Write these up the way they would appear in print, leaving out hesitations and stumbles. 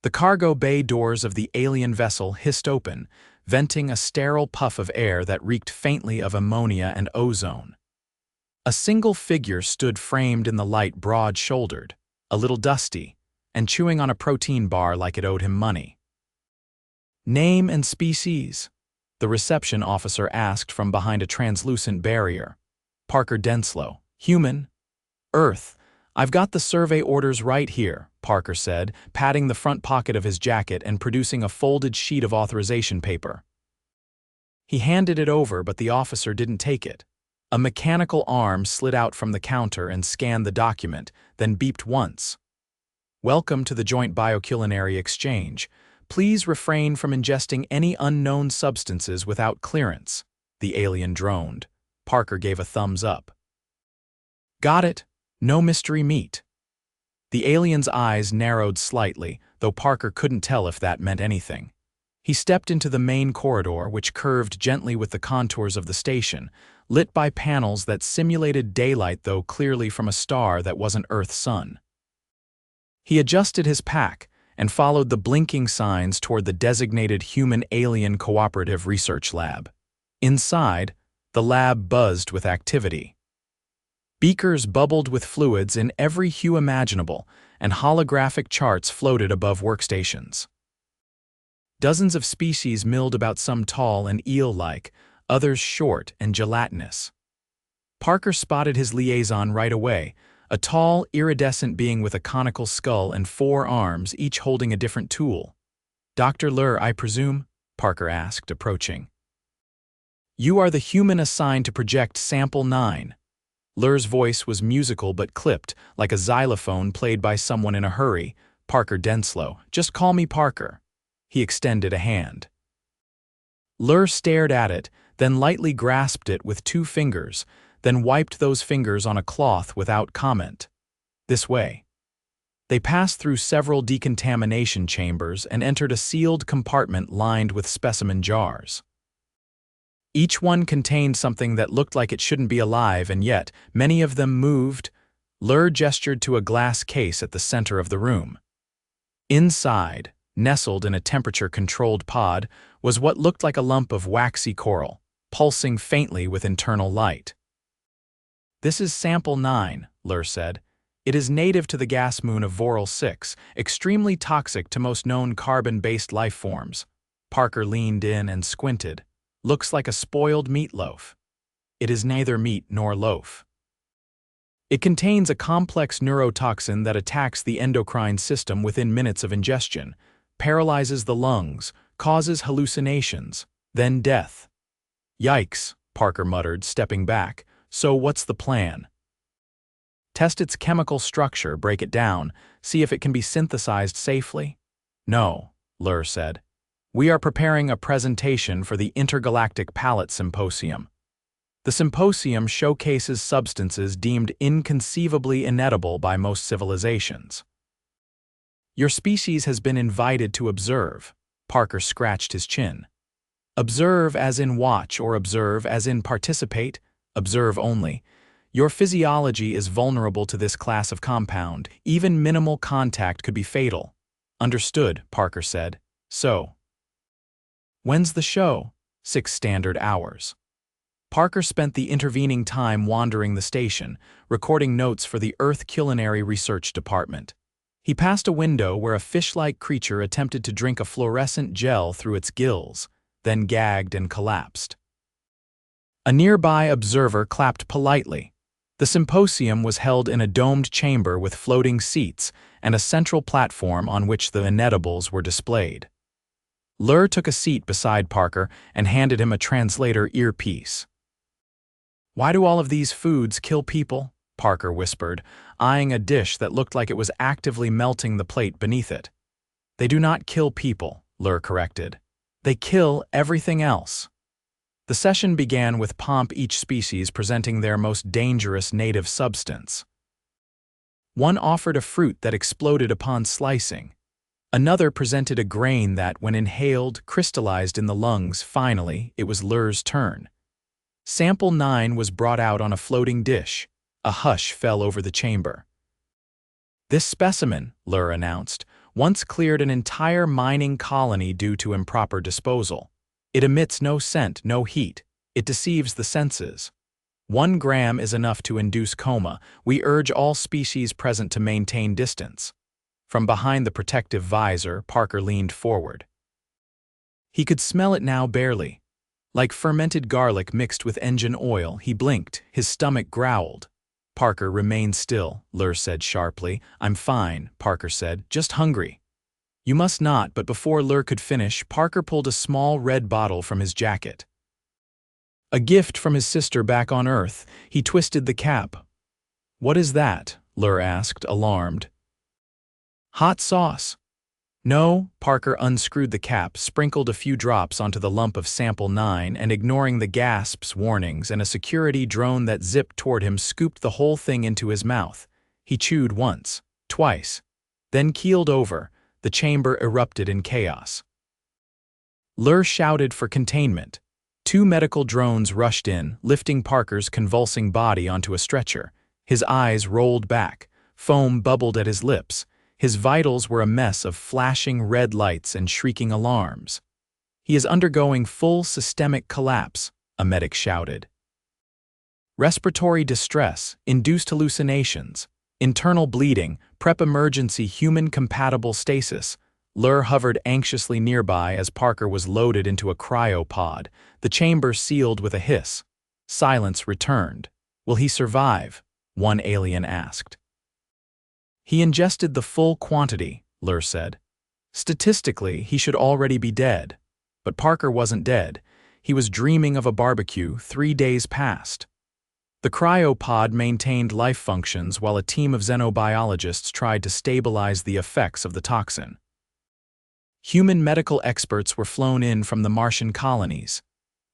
The cargo bay doors of the alien vessel hissed open, venting a sterile puff of air that reeked faintly of ammonia and ozone. A single figure stood framed in the light, broad-shouldered, a little dusty, and chewing on a protein bar like it owed him money. "Name and species?" the reception officer asked from behind a translucent barrier. "Parker Denslow." "Human?" "Earth. I've got the survey orders right here," Parker said, patting the front pocket of his jacket and producing a folded sheet of authorization paper. He handed it over, but the officer didn't take it. A mechanical arm slid out from the counter and scanned the document, then beeped once. "Welcome to the Joint Bioculinary Exchange. Please refrain from ingesting any unknown substances without clearance," the alien droned. Parker gave a thumbs up. "Got it. No mystery meat." The alien's eyes narrowed slightly, though Parker couldn't tell if that meant anything. He stepped into the main corridor, which curved gently with the contours of the station, lit by panels that simulated daylight, though clearly from a star that wasn't Earth's sun. He adjusted his pack and followed the blinking signs toward the designated Human-Alien Cooperative Research Lab. Inside, the lab buzzed with activity. Beakers bubbled with fluids in every hue imaginable, and holographic charts floated above workstations. Dozens of species milled about, some tall and eel-like, others short and gelatinous. Parker spotted his liaison right away, a tall, iridescent being with a conical skull and 4 arms, each holding a different tool. "Dr. Lur, I presume?" Parker asked, approaching. "You are the human assigned to project Sample 9. Lur's voice was musical but clipped, like a xylophone played by someone in a hurry. "Parker Denslow. Just call me Parker." He extended a hand. Lur stared at it, then lightly grasped it with 2 fingers, then wiped those fingers on a cloth without comment. "This way." They passed through several decontamination chambers and entered a sealed compartment lined with specimen jars. Each one contained something that looked like it shouldn't be alive, and yet many of them moved. Lur gestured to a glass case at the center of the room. Inside, nestled in a temperature-controlled pod, was what looked like a lump of waxy coral, pulsing faintly with internal light. "This is Sample 9, Lur said. "It is native to the gas moon of Voral 6, extremely toxic to most known carbon-based life forms." Parker leaned in and squinted. "Looks like a spoiled meatloaf." "It is neither meat nor loaf. It contains a complex neurotoxin that attacks the endocrine system within minutes of ingestion, paralyzes the lungs, causes hallucinations, then death." "Yikes," Parker muttered, stepping back. "So what's the plan?" "Test its chemical structure, break it down, see if it can be synthesized safely?" "No," Lur said. "We are preparing a presentation for the Intergalactic Palate Symposium. The symposium showcases substances deemed inconceivably inedible by most civilizations. Your species has been invited to observe." Parker scratched his chin. "Observe as in watch, or observe as in participate?" "Observe only. Your physiology is vulnerable to this class of compound. Even minimal contact could be fatal." "Understood," Parker said. "So, when's the show?" 6 standard hours. Parker spent the intervening time wandering the station, recording notes for the Earth Culinary Research Department. He passed a window where a fish-like creature attempted to drink a fluorescent gel through its gills, then gagged and collapsed. A nearby observer clapped politely. The symposium was held in a domed chamber with floating seats and a central platform on which the inedibles were displayed. Lur took a seat beside Parker and handed him a translator earpiece. "Why do all of these foods kill people?" Parker whispered, eyeing a dish that looked like it was actively melting the plate beneath it. "They do not kill people," Lur corrected. "They kill everything else." The session began with pomp, each species presenting their most dangerous native substance. One offered a fruit that exploded upon slicing. Another presented a grain that, when inhaled, crystallized in the lungs. Finally, it was Lur's turn. Sample 9 was brought out on a floating dish. A hush fell over the chamber. "This specimen," Lur announced, once cleared an entire mining colony due to improper disposal. It emits no scent, no heat. It deceives the senses. 1 gram is enough to induce coma. We urge all species present to maintain distance. From behind the protective visor, Parker leaned forward. He could smell it now barely. Like fermented garlic mixed with engine oil, he blinked, his stomach growled. Parker, remain still, Lur said sharply. I'm fine, Parker said, just hungry. You must not, but before Lur could finish, Parker pulled a small red bottle from his jacket. A gift from his sister back on Earth. He twisted the cap. What is that? Lur asked, alarmed. Hot sauce. No, Parker unscrewed the cap, sprinkled a few drops onto the lump of sample 9, and ignoring the gasps, warnings, and a security drone that zipped toward him, scooped the whole thing into his mouth. He chewed once, twice, then keeled over. The chamber erupted in chaos. Lur shouted for containment. 2 medical drones rushed in, lifting Parker's convulsing body onto a stretcher. His eyes rolled back. Foam bubbled at his lips. His vitals were a mess of flashing red lights and shrieking alarms. He is undergoing full systemic collapse, a medic shouted. Respiratory distress, induced hallucinations, internal bleeding, prep emergency human-compatible stasis. Lur hovered anxiously nearby as Parker was loaded into a cryopod, the chamber sealed with a hiss. Silence returned. Will he survive? One alien asked. He ingested the full quantity, Lur said. Statistically, he should already be dead. But Parker wasn't dead. He was dreaming of a barbecue 3 days past. The cryopod maintained life functions while a team of xenobiologists tried to stabilize the effects of the toxin. Human medical experts were flown in from the Martian colonies.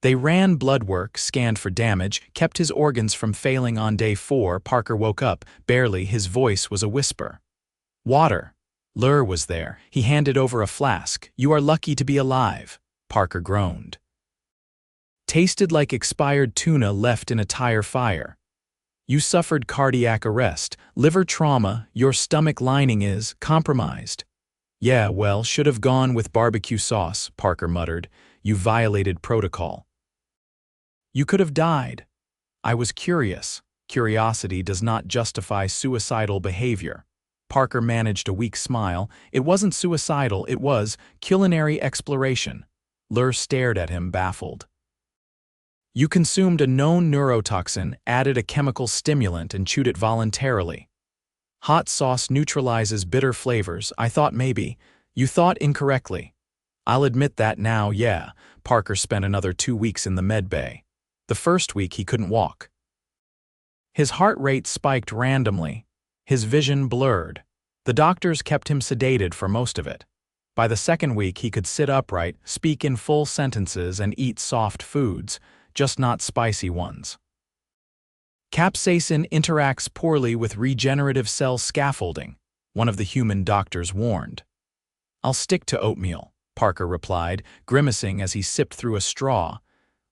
They ran blood work, scanned for damage, kept his organs from failing. On day 4, Parker woke up. Barely, his voice was a whisper. Water. Lur was there. He handed over a flask. You are lucky to be alive, Parker groaned. Tasted like expired tuna left in a tire fire. You suffered cardiac arrest, liver trauma, your stomach lining is compromised. Yeah, well, should have gone with barbecue sauce, Parker muttered. You violated protocol. You could have died. I was curious. Curiosity does not justify suicidal behavior. Parker managed a weak smile. It wasn't suicidal, it was culinary exploration. Lur stared at him, baffled. You consumed a known neurotoxin, added a chemical stimulant, and chewed it voluntarily. Hot sauce neutralizes bitter flavors. I thought maybe. You thought incorrectly. I'll admit that now, yeah. Parker spent another 2 weeks in the med bay. The first week he couldn't walk. His heart rate spiked randomly. His vision blurred. The doctors kept him sedated for most of it. By the second week he could sit upright, speak in full sentences, and eat soft foods, just not spicy ones. Capsaicin interacts poorly with regenerative cell scaffolding, one of the human doctors warned. I'll stick to oatmeal, Parker replied, grimacing as he sipped through a straw.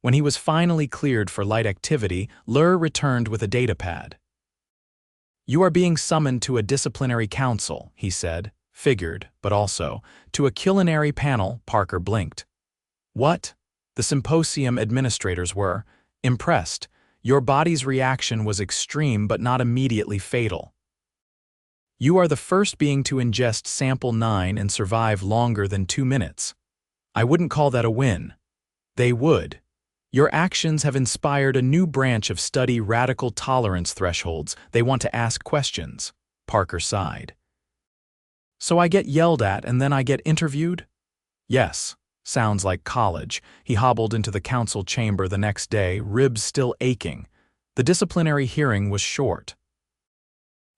When he was finally cleared for light activity, Lur returned with a datapad. You are being summoned to a disciplinary council, he said, figured, but also, to a culinary panel. Parker blinked. What? The symposium administrators were impressed. Your body's reaction was extreme but not immediately fatal. You are the first being to ingest sample 9 and survive longer than 2 minutes. I wouldn't call that a win. They would. Your actions have inspired a new branch of study, radical tolerance thresholds. They want to ask questions. Parker sighed. So I get yelled at and then I get interviewed? Yes. Sounds like college. He hobbled into the council chamber the next day, ribs still aching. The disciplinary hearing was short.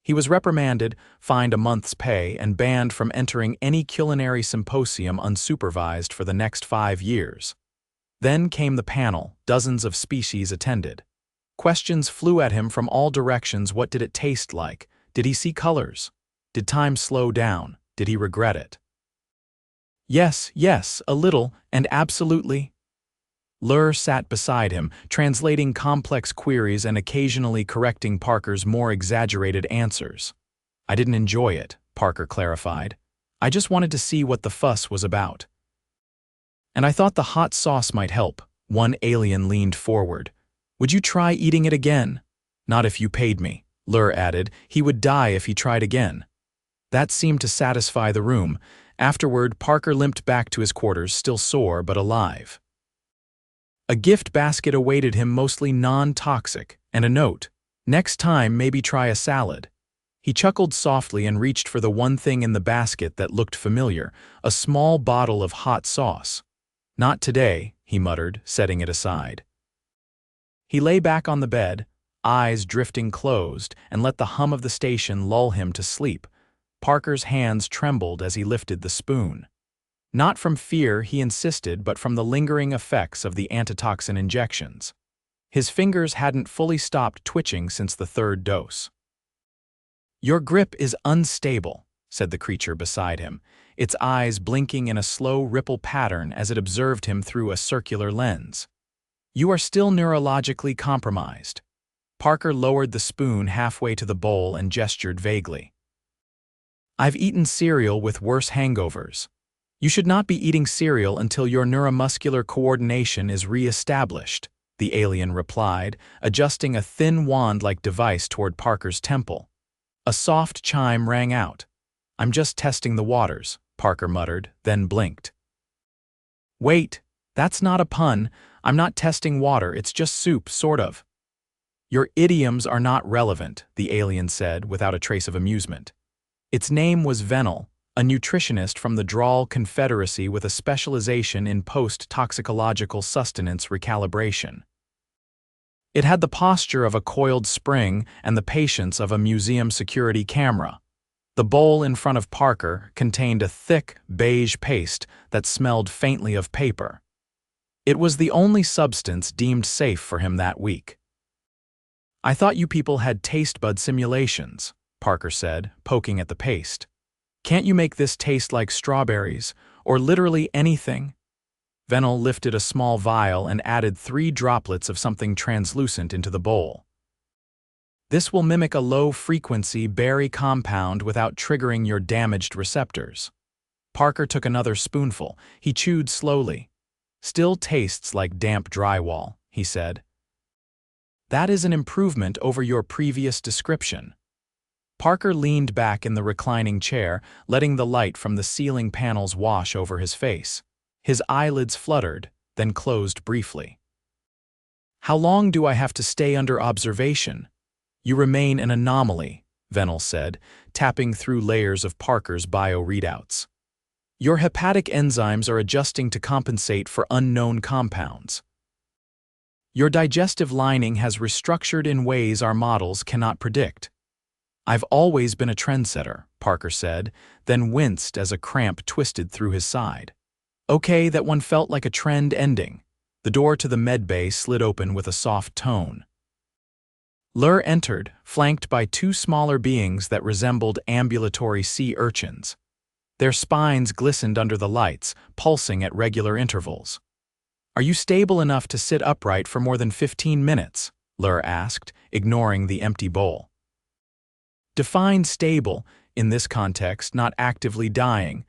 He was reprimanded, fined a month's pay, and banned from entering any culinary symposium unsupervised for the next 5 years. Then came the panel. Dozens of species attended. Questions flew at him from all directions. What did it taste like? Did he see colors? Did time slow down? Did he regret it? Yes, a little, and absolutely. Lur sat beside him, translating complex queries and occasionally correcting Parker's more exaggerated answers. I didn't enjoy it, Parker clarified. I just wanted to see what the fuss was about. And I thought the hot sauce might help. One alien leaned forward. Would you try eating it again? Not if you paid me, Lur added. He would die if he tried again. That seemed to satisfy the room. Afterward, Parker limped back to his quarters, still sore but alive. A gift basket awaited him, mostly non-toxic, and a note. Next time, maybe try a salad. He chuckled softly and reached for the one thing in the basket that looked familiar, a small bottle of hot sauce. Not today, he muttered, setting it aside. He lay back on the bed, eyes drifting closed, and let the hum of the station lull him to sleep. Parker's hands trembled as he lifted the spoon. Not from fear, he insisted, but from the lingering effects of the antitoxin injections. His fingers hadn't fully stopped twitching since the third dose. Your grip is unstable, said the creature beside him, its eyes blinking in a slow ripple pattern as it observed him through a circular lens. You are still neurologically compromised. Parker lowered the spoon halfway to the bowl and gestured vaguely. I've eaten cereal with worse hangovers. You should not be eating cereal until your neuromuscular coordination is re-established, the alien replied, adjusting a thin wand-like device toward Parker's temple. A soft chime rang out. I'm just testing the waters, Parker muttered, then blinked. Wait, that's not a pun. I'm not testing water, it's just soup, sort of. Your idioms are not relevant, the alien said without a trace of amusement. Its name was Venel, a nutritionist from the Drawl Confederacy with a specialization in post-toxicological sustenance recalibration. It had the posture of a coiled spring and the patience of a museum security camera. The bowl in front of Parker contained a thick, beige paste that smelled faintly of paper. It was the only substance deemed safe for him that week. I thought you people had taste bud simulations, Parker said, poking at the paste. Can't you make this taste like strawberries, or literally anything? Venel lifted a small vial and added 3 droplets of something translucent into the bowl. This will mimic a low-frequency berry compound without triggering your damaged receptors. Parker took another spoonful. He chewed slowly. Still tastes like damp drywall, he said. That is an improvement over your previous description. Parker leaned back in the reclining chair, letting the light from the ceiling panels wash over his face. His eyelids fluttered, then closed briefly. How long do I have to stay under observation? You remain an anomaly, Venel said, tapping through layers of Parker's bio-readouts. Your hepatic enzymes are adjusting to compensate for unknown compounds. Your digestive lining has restructured in ways our models cannot predict. I've always been a trendsetter, Parker said, then winced as a cramp twisted through his side. Okay, that one felt like a trend ending. The door to the medbay slid open with a soft tone. Lur entered, flanked by 2 smaller beings that resembled ambulatory sea urchins. Their spines glistened under the lights, pulsing at regular intervals. Are you stable enough to sit upright for more than 15 minutes? Lur asked, ignoring the empty bowl. Define stable, in this context, not actively dying.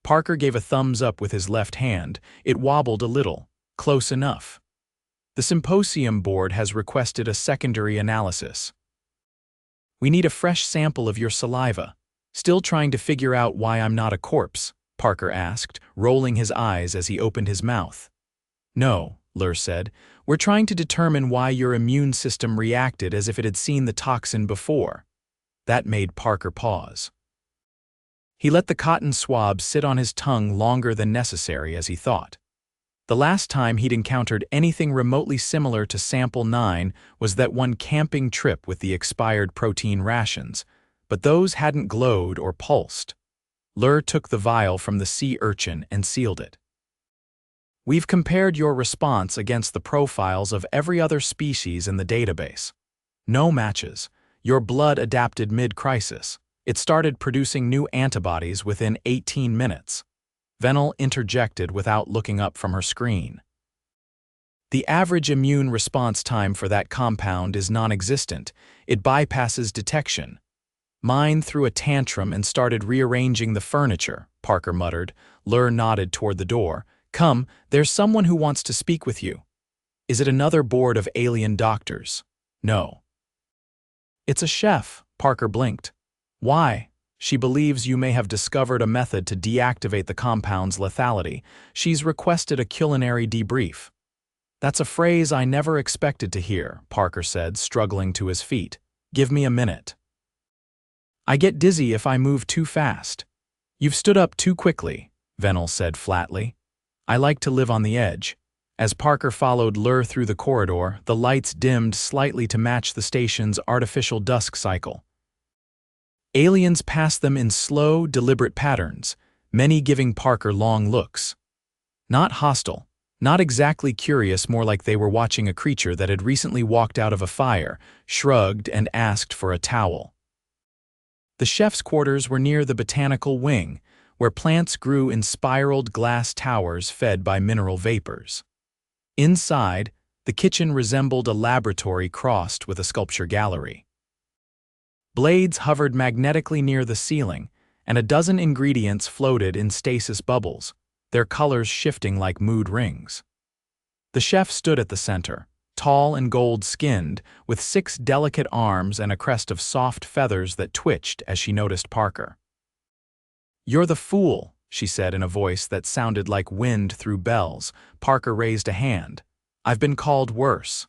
Parker gave a thumbs up with his left hand. It wobbled a little. Close enough. The symposium board has requested a secondary analysis. We need a fresh sample of your saliva. Still trying to figure out why I'm not a corpse, Parker asked, rolling his eyes as he opened his mouth. No, Lur said. We're trying to determine why your immune system reacted as if it had seen the toxin before. That made Parker pause. He let the cotton swab sit on his tongue longer than necessary as he thought. The last time he'd encountered anything remotely similar to Sample 9 was that one camping trip with the expired protein rations, but those hadn't glowed or pulsed. Lur took the vial from the sea urchin and sealed it. We've compared your response against the profiles of every other species in the database. No matches. Your blood adapted mid-crisis. It started producing new antibodies within 18 minutes. Venel interjected without looking up from her screen. The average immune response time for that compound is non-existent. It bypasses detection. Mine threw a tantrum and started rearranging the furniture, Parker muttered. Lur nodded toward the door. Come, there's someone who wants to speak with you. Is it another board of alien doctors? No. It's a chef, Parker blinked. Why? She believes you may have discovered a method to deactivate the compound's lethality. She's requested a culinary debrief. That's a phrase I never expected to hear, Parker said, struggling to his feet. Give me a minute. I get dizzy if I move too fast. You've stood up too quickly, Venel said flatly. I like to live on the edge. As Parker followed Lur through the corridor, the lights dimmed slightly to match the station's artificial dusk cycle. Aliens passed them in slow, deliberate patterns, many giving Parker long looks. Not hostile, not exactly curious, more like they were watching a creature that had recently walked out of a fire, shrugged, and asked for a towel. The chef's quarters were near the botanical wing, where plants grew in spiraled glass towers fed by mineral vapors. Inside, the kitchen resembled a laboratory crossed with a sculpture gallery. Blades hovered magnetically near the ceiling, and a dozen ingredients floated in stasis bubbles, their colors shifting like mood rings. The chef stood at the center, tall and gold-skinned, with 6 delicate arms and a crest of soft feathers that twitched as she noticed Parker. "You're the fool," she said in a voice that sounded like wind through bells. Parker raised a hand. "I've been called worse."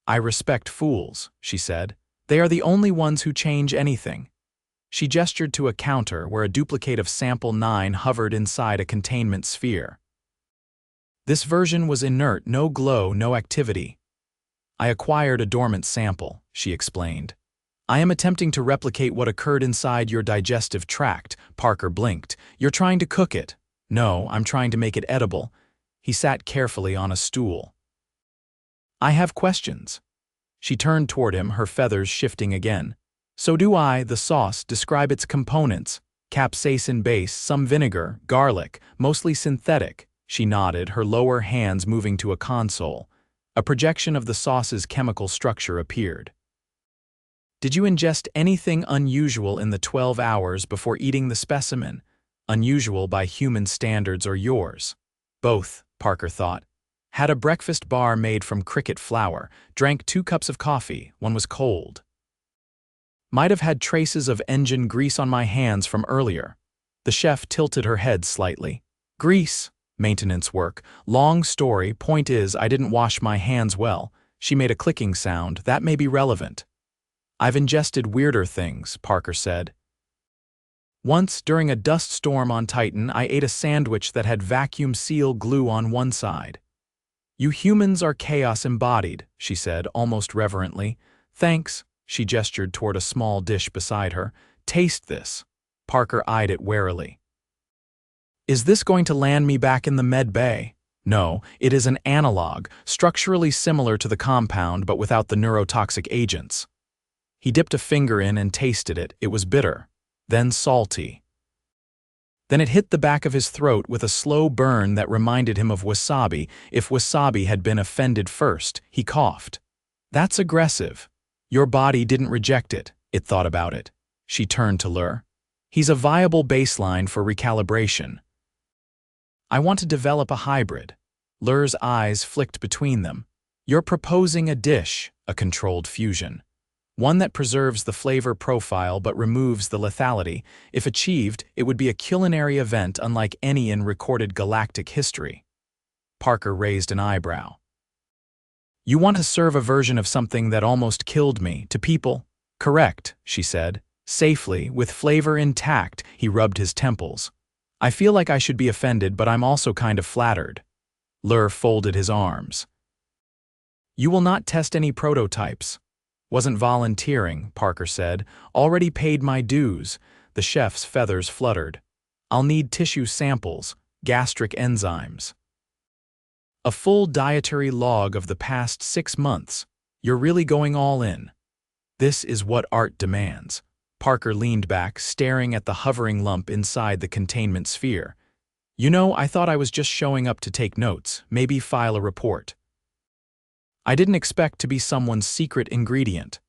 "I respect fools," she said. "They are the only ones who change anything." She gestured to a counter where a duplicate of Sample 9 hovered inside a containment sphere. This version was inert, no glow, no activity. "I acquired a dormant sample," she explained. "I am attempting to replicate what occurred inside your digestive tract." Parker blinked. "You're trying to cook it." "No, I'm trying to make it edible." He sat carefully on a stool. "I have questions." She turned toward him, her feathers shifting again. "So do I. The sauce, describe its components." "Capsaicin base, some vinegar, garlic, mostly synthetic." She nodded, her lower hands moving to a console. A projection of the sauce's chemical structure appeared. "Did you ingest anything unusual in the 12 hours before eating the specimen? Unusual by human standards or yours?" "Both," Parker thought. "Had a breakfast bar made from cricket flour, drank 2 cups of coffee, one was cold. Might have had traces of engine grease on my hands from earlier." The chef tilted her head slightly. "Grease? Maintenance work. Long story, point is I didn't wash my hands well." She made a clicking sound. "That may be relevant." "I've ingested weirder things," Parker said. "Once, during a dust storm on Titan, I ate a sandwich that had vacuum seal glue on one side." "You humans are chaos embodied," she said, almost reverently. "Thanks." She gestured toward a small dish beside her. "Taste this." Parker eyed it warily. "Is this going to land me back in the med bay?" "No, it is an analog, structurally similar to the compound but without the neurotoxic agents." He dipped a finger in and tasted it. It was bitter, then salty. Then it hit the back of his throat with a slow burn that reminded him of wasabi. If wasabi had been offended first, he coughed. "That's aggressive." "Your body didn't reject it. It thought about it." She turned to Lur. "He's a viable baseline for recalibration." "I want to develop a hybrid." Lur's eyes flicked between them. "You're proposing a dish, a controlled fusion. One that preserves the flavor profile but removes the lethality. If achieved, it would be a culinary event unlike any in recorded galactic history." Parker raised an eyebrow. "You want to serve a version of something that almost killed me, to people?" "Correct," she said. "Safely, with flavor intact." He rubbed his temples. "I feel like I should be offended, but I'm also kind of flattered." Lur folded his arms. "You will not test any prototypes." "Wasn't volunteering," Parker said. "Already paid my dues." The chef's feathers fluttered. "I'll need tissue samples, gastric enzymes. A full dietary log of the past 6 months. You're really going all in." "This is what art demands." Parker leaned back, staring at the hovering lump inside the containment sphere. "You know, I thought I was just showing up to take notes, maybe file a report. I didn't expect to be someone's secret ingredient."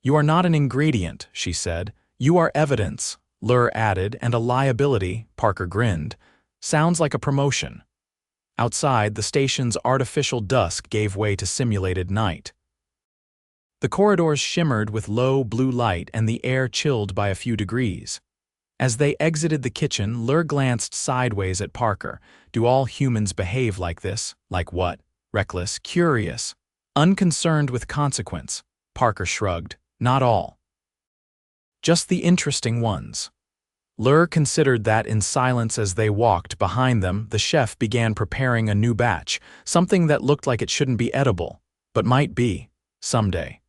"You are not an ingredient," she said. You are evidence, Lur added, and a liability, Parker grinned. Sounds like a promotion. Outside, the station's artificial dusk gave way to simulated night. The corridors shimmered with low blue light and the air chilled by a few degrees. As they exited the kitchen, Lur glanced sideways at Parker. Do all humans behave like this? Like what? Reckless, curious, unconcerned with consequence. Parker shrugged. Not all. Just the interesting ones. Lur considered that in silence as they walked. Behind them, the chef began preparing a new batch, something that looked like it shouldn't be edible, but might be, someday.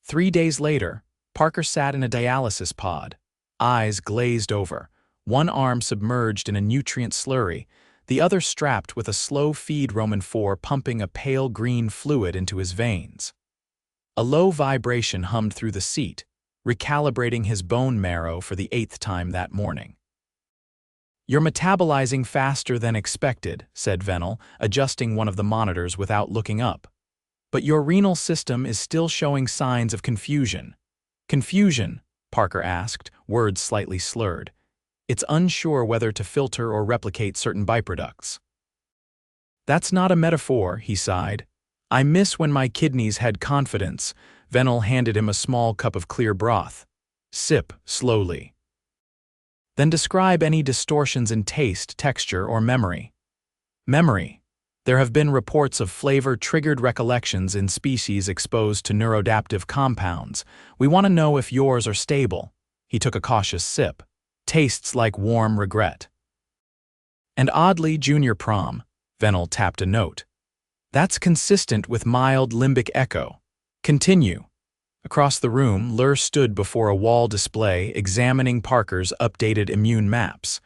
3 days later, Parker sat in a dialysis pod, eyes glazed over, one arm submerged in a nutrient slurry, the other strapped with a slow-feed Roman 4 pumping a pale green fluid into his veins. A low vibration hummed through the seat, recalibrating his bone marrow for the 8th time that morning. You're metabolizing faster than expected, said Venel, adjusting one of the monitors without looking up. But your renal system is still showing signs of confusion. Confusion? Parker asked, words slightly slurred. It's unsure whether to filter or replicate certain byproducts. That's not a metaphor, he sighed. I miss when my kidneys had confidence. Venel handed him a small cup of clear broth. Sip, slowly. Then describe any distortions in taste, texture, or memory. Memory. There have been reports of flavor-triggered recollections in species exposed to neuroadaptive compounds. We want to know if yours are stable. He took a cautious sip. Tastes like warm regret. And oddly, junior prom. Venel tapped a note. That's consistent with mild limbic echo. Continue. Across the room, Lur stood before a wall display examining Parker's updated immune maps.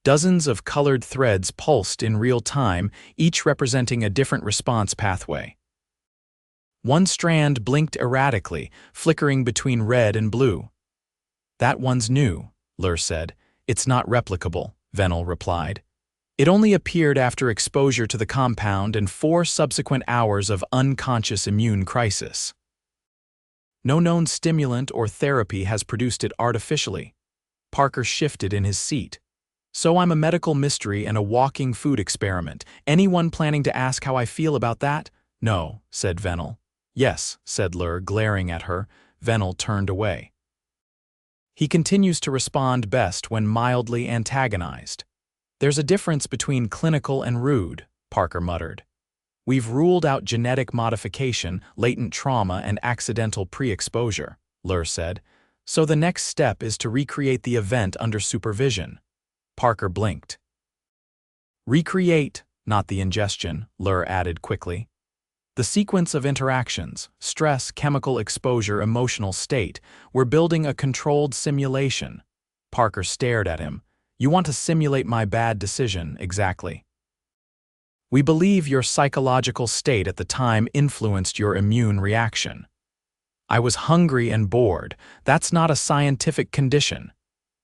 Dozens of colored threads pulsed in real time, each representing a different response pathway. One strand blinked erratically, flickering between red and blue. That one's new, Lur said. It's not replicable, Venel replied. It only appeared after exposure to the compound and 4 subsequent hours of unconscious immune crisis. No known stimulant or therapy has produced it artificially. Parker shifted in his seat. So I'm a medical mystery and a walking food experiment. Anyone planning to ask how I feel about that? No, said Venel. Yes, said Lur, glaring at her. Venel turned away. He continues to respond best when mildly antagonized. There's a difference between clinical and rude, Parker muttered. We've ruled out genetic modification, latent trauma, and accidental pre-exposure, Lur said. So the next step is to recreate the event under supervision. Parker blinked. Recreate, not the ingestion, Lur added quickly. The sequence of interactions, stress, chemical exposure, emotional state, we're building a controlled simulation. Parker stared at him. You want to simulate my bad decision, exactly. We believe your psychological state at the time influenced your immune reaction. I was hungry and bored. That's not a scientific condition.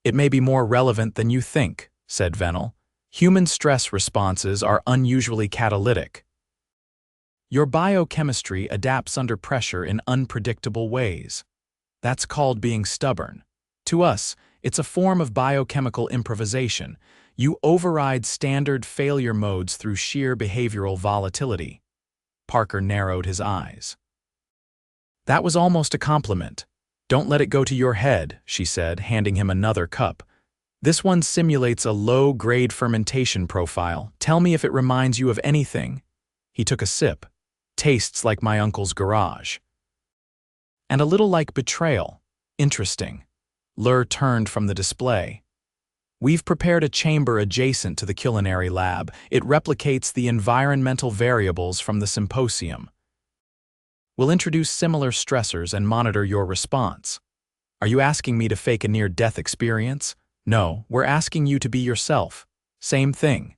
It may be more relevant than you think, said Venel. Human stress responses are unusually catalytic. Your biochemistry adapts under pressure in unpredictable ways. That's called being stubborn. To us, it's a form of biochemical improvisation. You override standard failure modes through sheer behavioral volatility. Parker narrowed his eyes. That was almost a compliment. Don't let it go to your head, she said, handing him another cup. This one simulates a low-grade fermentation profile. Tell me if it reminds you of anything. He took a sip. Tastes like my uncle's garage. And a little like betrayal. Interesting. Lur turned from the display. We've prepared a chamber adjacent to the culinary lab. It replicates the environmental variables from the symposium. We'll introduce similar stressors and monitor your response. Are you asking me to fake a near-death experience? No, we're asking you to be yourself. Same thing.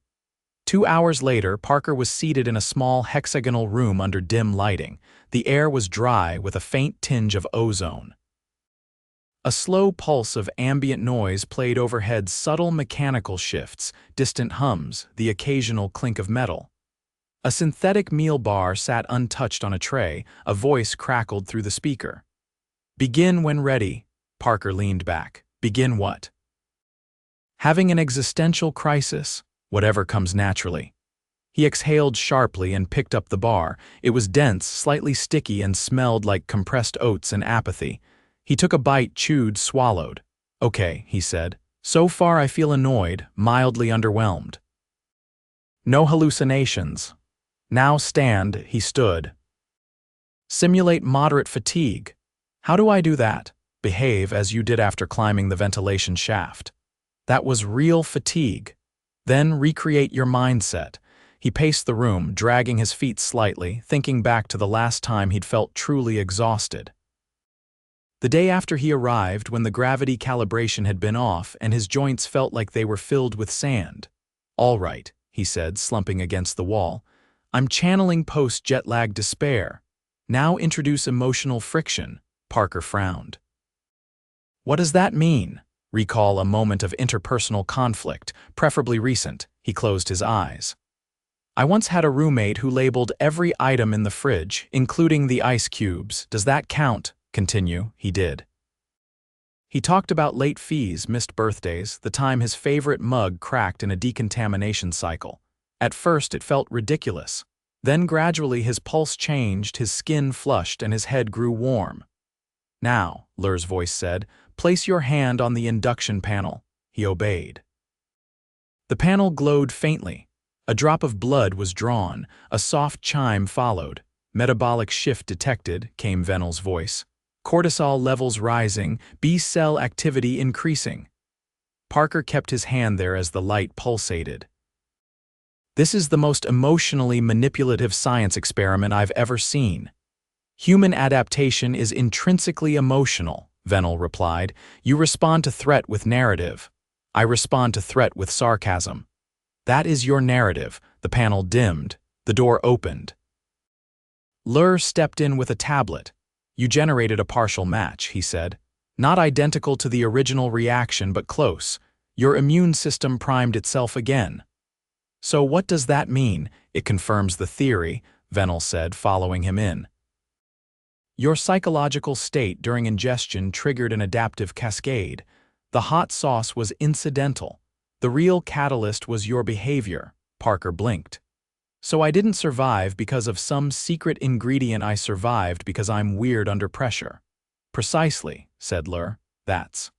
2 hours later, Parker was seated in a small hexagonal room under dim lighting. The air was dry with a faint tinge of ozone. A slow pulse of ambient noise played overhead, subtle mechanical shifts, distant hums, the occasional clink of metal. A synthetic meal bar sat untouched on a tray, a voice crackled through the speaker. Begin when ready. Parker leaned back. Begin what? Having an existential crisis, whatever comes naturally. He exhaled sharply and picked up the bar. It was dense, slightly sticky, and smelled like compressed oats and apathy. He took a bite, chewed, swallowed. Okay, he said. So far I feel annoyed, mildly underwhelmed. No hallucinations. Now stand, he stood. Simulate moderate fatigue. How do I do that? Behave as you did after climbing the ventilation shaft. That was real fatigue. Then recreate your mindset. He paced the room, dragging his feet slightly, thinking back to the last time he'd felt truly exhausted. The day after he arrived, when the gravity calibration had been off and his joints felt like they were filled with sand. All right, he said, slumping against the wall. I'm channeling post-jet lag despair. Now introduce emotional friction. Parker frowned. What does that mean? Recall a moment of interpersonal conflict, preferably recent. He closed his eyes. I once had a roommate who labeled every item in the fridge, including the ice cubes. Does that count? Continue. He did. He talked about late fees, missed birthdays, the time his favorite mug cracked in a decontamination cycle. At first it felt ridiculous. Then gradually his pulse changed, his skin flushed, and his head grew warm. Now, Lur's voice said, place your hand on the induction panel. He obeyed. The panel glowed faintly. A drop of blood was drawn. A soft chime followed. Metabolic shift detected, came Venel's voice. Cortisol levels rising, B-cell activity increasing. Parker kept his hand there as the light pulsated. This is the most emotionally manipulative science experiment I've ever seen. Human adaptation is intrinsically emotional, Venel replied. You respond to threat with narrative. I respond to threat with sarcasm. That is your narrative. The panel dimmed. The door opened. Lur stepped in with a tablet. You generated a partial match, he said. Not identical to the original reaction, but close. Your immune system primed itself again. So what does that mean? It confirms the theory, Venel said, following him in. Your psychological state during ingestion triggered an adaptive cascade. The hot sauce was incidental. The real catalyst was your behavior. Parker blinked. So I didn't survive because of some secret ingredient. I survived because I'm weird under pressure. Precisely, said Lur. That's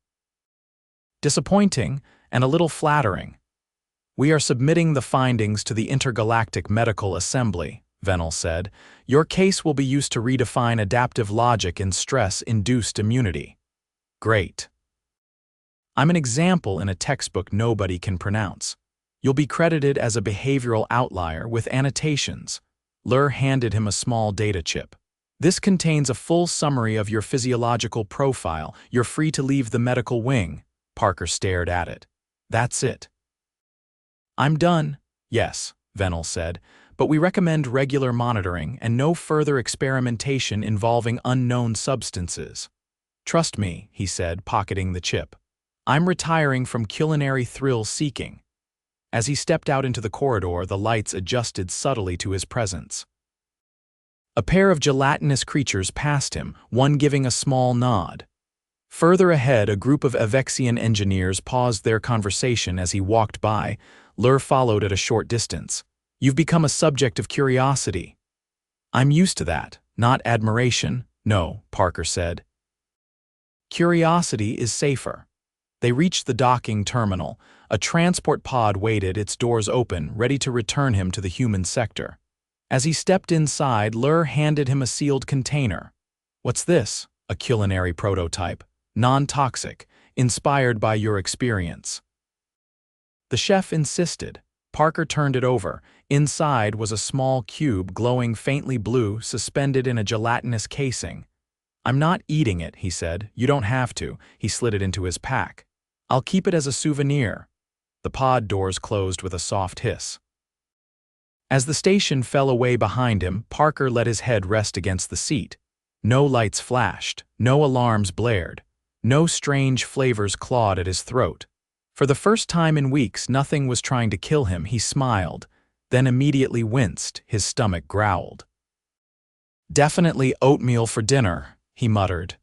disappointing and a little flattering. We are submitting the findings to the Intergalactic Medical Assembly, Venel said. Your case will be used to redefine adaptive logic in stress-induced immunity. Great. I'm an example in a textbook nobody can pronounce. You'll be credited as a behavioral outlier with annotations. Lur handed him a small data chip. This contains a full summary of your physiological profile. You're free to leave the medical wing. Parker stared at it. That's it. I'm done. Yes, Venel said, but we recommend regular monitoring and no further experimentation involving unknown substances. Trust me, he said, pocketing the chip. I'm retiring from culinary thrill-seeking. As he stepped out into the corridor, the lights adjusted subtly to his presence. A pair of gelatinous creatures passed him, one giving a small nod. Further ahead, a group of Avexian engineers paused their conversation as he walked by. Lur followed at a short distance. You've become a subject of curiosity. I'm used to that, not admiration. No, Parker said. Curiosity is safer. They reached the docking terminal. A transport pod waited, its doors open, ready to return him to the human sector. As he stepped inside, Lur handed him a sealed container. What's this? A culinary prototype. Non-toxic, inspired by your experience. The chef insisted. Parker turned it over. Inside was a small cube glowing faintly blue, suspended in a gelatinous casing. I'm not eating it, he said. You don't have to. He slid it into his pack. I'll keep it as a souvenir. The pod doors closed with a soft hiss. As the station fell away behind him, Parker let his head rest against the seat. No lights flashed, no alarms blared, no strange flavors clawed at his throat. For the first time in weeks, nothing was trying to kill him. He smiled, then immediately winced, his stomach growled. Definitely oatmeal for dinner, he muttered.